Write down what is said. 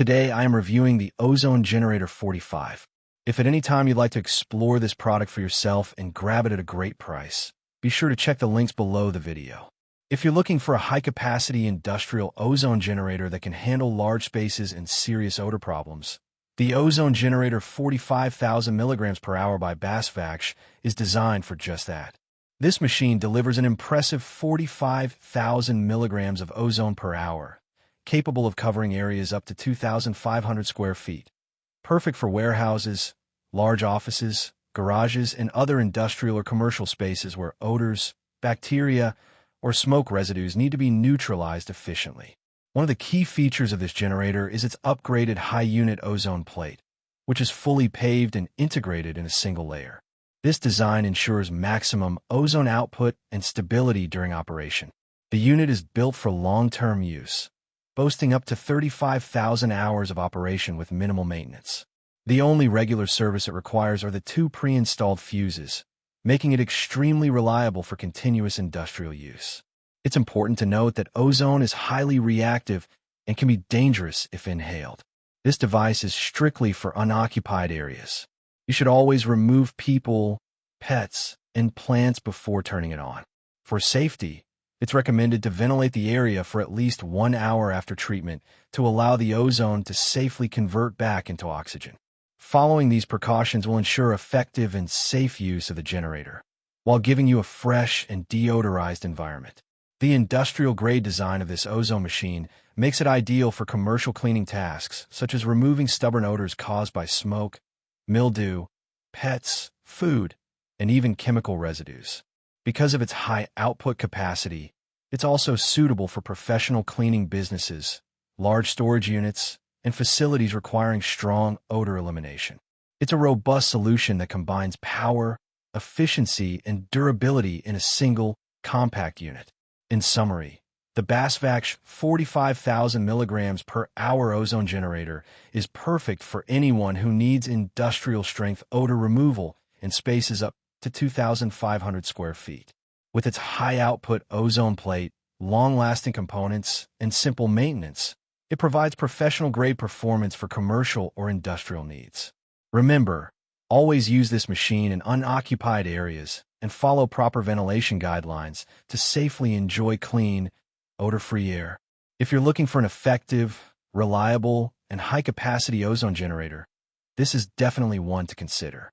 Today, I am reviewing the Ozone Generator 45. If at any time you'd like to explore this product for yourself and grab it at a great price, be sure to check the links below the video. If you're looking for a high-capacity industrial ozone generator that can handle large spaces and serious odor problems, the Ozone Generator 45,000 mg per hour by Basvacsh is designed for just that. This machine delivers an impressive 45,000 milligrams of ozone per hour, capable of covering areas up to 2,500 square feet. Perfect for warehouses, large offices, garages, and other industrial or commercial spaces where odors, bacteria, or smoke residues need to be neutralized efficiently. One of the key features of this generator is its upgraded high-unit ozone plate, which is fully paved and integrated in a single layer. This design ensures maximum ozone output and stability during operation. The unit is built for long-term use, boasting up to 35,000 hours of operation with minimal maintenance. The only regular service it requires are the 2 pre-installed fuses, making it extremely reliable for continuous industrial use. It's important to note that ozone is highly reactive and can be dangerous if inhaled. This device is strictly for unoccupied areas. You should always remove people, pets, and plants before turning it on. For safety, it's recommended to ventilate the area for at least 1 hour after treatment to allow the ozone to safely convert back into oxygen. Following these precautions will ensure effective and safe use of the generator, while giving you a fresh and deodorized environment. The industrial-grade design of this ozone machine makes it ideal for commercial cleaning tasks, such as removing stubborn odors caused by smoke, mildew, pets, food, and even chemical residues. Because of its high output capacity, it's also suitable for professional cleaning businesses, large storage units, and facilities requiring strong odor elimination. It's a robust solution that combines power, efficiency, and durability in a single, compact unit. In summary, the Basvacsh 45,000 mg per hour ozone generator is perfect for anyone who needs industrial-strength odor removal in spaces up to 2,500 square feet. With its high-output ozone plate, long-lasting components, and simple maintenance, it provides professional-grade performance for commercial or industrial needs. Remember, always use this machine in unoccupied areas and follow proper ventilation guidelines to safely enjoy clean, odor-free air. If you're looking for an effective, reliable, and high-capacity ozone generator, this is definitely one to consider.